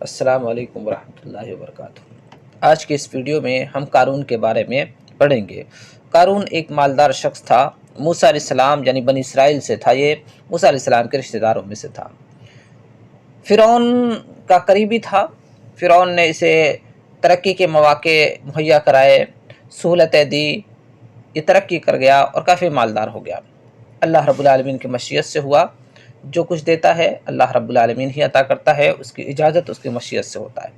السلام علیکم ورحمۃ اللہ وبرکاتہ۔ آج کے اس ویڈیو میں ہم قارون کے بارے میں پڑھیں گے۔ قارون ایک مالدار شخص تھا، موسیٰ علیہ السلام یعنی بنی اسرائیل سے تھا، یہ موسیٰ علیہ السلام کے رشتہ داروں میں سے تھا۔ فرعون کا قریبی تھا، فرعون نے اسے ترقی کے مواقع مہیا کرائے، سہولتیں دی، یہ ترقی کر گیا اور کافی مالدار ہو گیا۔ اللہ رب العالمین کی مشیت سے ہوا، جو کچھ دیتا ہے اللہ رب العالمین ہی عطا کرتا ہے، اس کی اجازت اس کی مشیت سے ہوتا ہے۔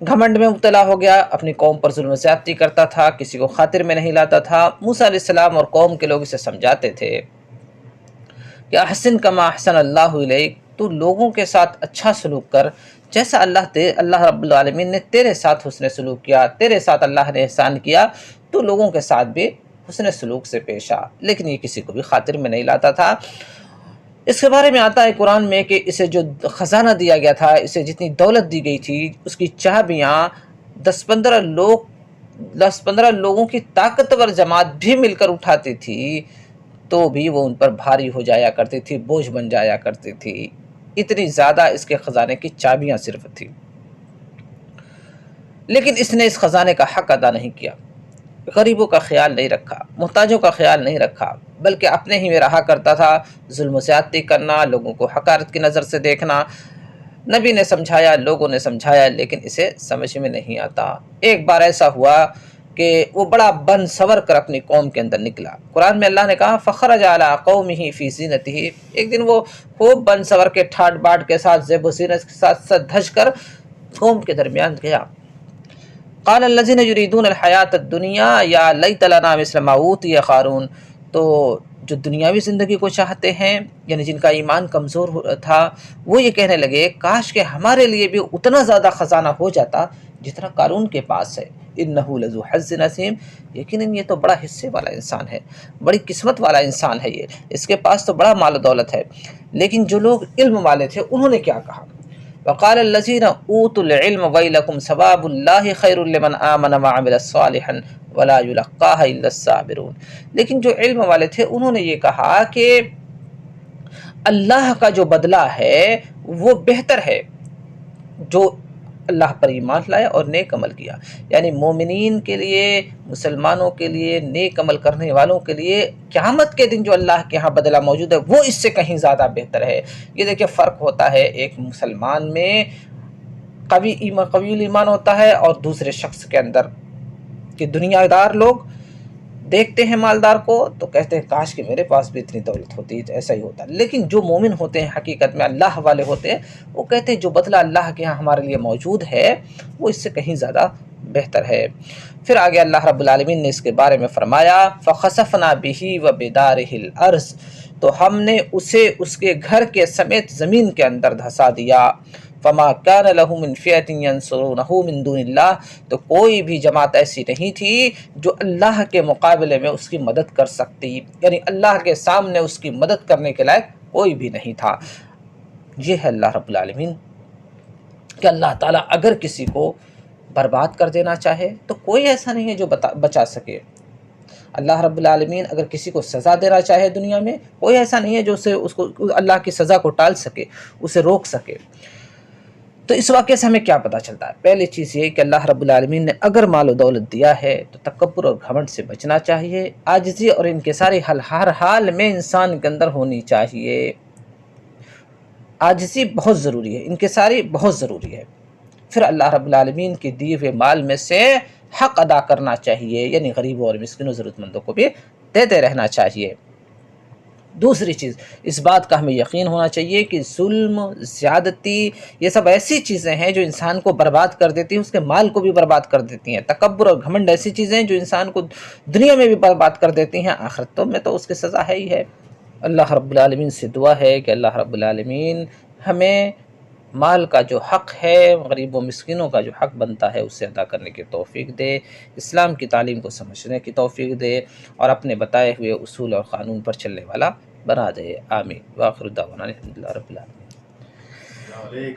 گھمنڈ میں مبتلا ہو گیا، اپنی قوم پر ظلم و زیادتی کرتا تھا، کسی کو خاطر میں نہیں لاتا تھا۔ موسیٰ علیہ السلام اور قوم کے لوگ اسے سمجھاتے تھے کہ احسن کما احسن اللہ الیک، تو لوگوں کے ساتھ اچھا سلوک کر جیسا اللہ رب العالمین نے تیرے ساتھ حسن سلوک کیا، تیرے ساتھ اللہ نے احسان کیا، تو لوگوں کے ساتھ بھی حسن سلوک سے پیش آ۔ لیکن یہ کسی کو بھی خاطر میں نہیں لاتا تھا۔ اس کے بارے میں آتا ہے قرآن میں کہ اسے جو خزانہ دیا گیا تھا، اسے جتنی دولت دی گئی تھی، اس کی چابیاں 10-15 لوگوں کی طاقتور جماعت بھی مل کر اٹھاتی تھی تو بھی وہ ان پر بھاری ہو جایا کرتی تھی، بوجھ بن جایا کرتی تھی۔ اتنی زیادہ اس کے خزانے کی چابیاں صرف تھی، لیکن اس نے اس خزانے کا حق ادا نہیں کیا، غریبوں کا خیال نہیں رکھا، محتاجوں کا خیال نہیں رکھا، بلکہ اپنے ہی میں رہا کرتا تھا، ظلم و زیادتی کرنا، لوگوں کو حقارت کی نظر سے دیکھنا۔ نبی نے سمجھایا، لوگوں نے سمجھایا، لیکن اسے سمجھ میں نہیں آتا۔ ایک بار ایسا ہوا کہ وہ بڑا بن سور کر اپنی قوم کے اندر نکلا۔ قرآن میں اللہ نے کہا فخرج علی قومہ فی زینتہ، ایک دن وہ خوب بن سور کے ٹھاٹ باٹ کے ساتھ، زیب و زینت کے ساتھ دھج کر قوم کے درمیان گیا۔ قال الذین یریدون الحیاۃ الدنیا یا لیت لنا مثل ما اوتی قارون، تو جو دنیاوی زندگی کو چاہتے ہیں، یعنی جن کا ایمان کمزور تھا، وہ یہ کہنے لگے کاش کہ ہمارے لیے بھی اتنا زیادہ خزانہ ہو جاتا جتنا قارون کے پاس ہے۔ انہ لذو حظ عظیم، یقیناً یہ تو بڑا حصے والا انسان ہے، بڑی قسمت والا انسان ہے، یہ اس کے پاس تو بڑا مال و دولت ہے۔ لیکن جو لوگ علم والے تھے انہوں نے کیا کہا؟ وقال الذین اوتوا العلم ویلکم ثواب اللہ خیر لمن آمن وعمل صالحا ولا یلقاها الا الصابرون، لیکن جو علم والے تھے انہوں نے یہ کہا کہ اللہ کا جو بدلہ ہے وہ بہتر ہے جو اللہ پر ایمان لائے اور نیک عمل کیا، یعنی مومنین کے لیے، مسلمانوں کے لیے، نیک عمل کرنے والوں کے لیے قیامت کے دن جو اللہ کے ہاں بدلہ موجود ہے وہ اس سے کہیں زیادہ بہتر ہے۔ یہ دیکھیں فرق ہوتا ہے، ایک مسلمان میں قوی ایمان ہوتا ہے اور دوسرے شخص کے اندر کہ دنیا دار لوگ دیکھتے ہیں مالدار کو تو کہتے ہیں کاش کہ میرے پاس بھی اتنی دولت ہوتی، ایسا ہی ہوتا، لیکن جو مومن ہوتے ہیں حقیقت میں اللہ والے ہوتے ہیں، وہ کہتے ہیں جو بدلہ اللہ کے ہاں ہمارے لیے موجود ہے وہ اس سے کہیں زیادہ بہتر ہے۔ پھر آگے اللہ رب العالمین نے اس کے بارے میں فرمایا فخسفنا بہ وبدارہ الارض، تو ہم نے اسے اس کے گھر کے سمیت زمین کے اندر دھسا دیا۔ فما کان لہ من فئۃ ینصرونہ من دون اللہ، تو کوئی بھی جماعت ایسی نہیں تھی جو اللہ کے مقابلے میں اس کی مدد کر سکتی، یعنی اللہ کے سامنے اس کی مدد کرنے کے لائق کوئی بھی نہیں تھا۔ یہ ہے اللہ رب العالمین کہ اللہ تعالیٰ اگر کسی کو برباد کر دینا چاہے تو کوئی ایسا نہیں ہے جو بچا سکے۔ اللہ رب العالمین اگر کسی کو سزا دینا چاہے دنیا میں، کوئی ایسا نہیں ہے جو اس کو اللہ کی سزا کو ٹال سکے، اسے روک سکے۔ تو اس واقعے سے ہمیں کیا پتہ چلتا ہے؟ پہلی چیز یہ کہ اللہ رب العالمین نے اگر مال و دولت دیا ہے تو تکبر اور گھمنڈ سے بچنا چاہیے، عاجزی اور انکساری ہر حال میں انسان کے اندر ہونی چاہیے۔ عاجزی بہت ضروری ہے، انکساری بہت ضروری ہے۔ پھر اللہ رب العالمین کے دیے ہوئے مال میں سے حق ادا کرنا چاہیے، یعنی غریبوں اور مسکینوں ضرورت مندوں کو بھی دیتے رہنا چاہیے۔ دوسری چیز اس بات کا ہمیں یقین ہونا چاہیے کہ ظلم، زیادتی، یہ سب ایسی چیزیں ہیں جو انسان کو برباد کر دیتی ہیں، اس کے مال کو بھی برباد کر دیتی ہیں۔ تکبر اور گھمنڈ ایسی چیزیں ہیں جو انسان کو دنیا میں بھی برباد کر دیتی ہیں، آخرت میں تو اس کی سزا ہے ہی ہے۔ اللہ رب العالمین سے دعا ہے کہ اللہ رب العالمین ہمیں مال کا جو حق ہے، غریب و مسکینوں کا جو حق بنتا ہے اسے ادا کرنے کی توفیق دے، اسلام کی تعلیم کو سمجھنے کی توفیق دے اور اپنے بتائے ہوئے اصول اور قانون پر چلنے والا بنا دے۔ آمین۔ وآخر دعوانا الحمدللہ رب العالمین۔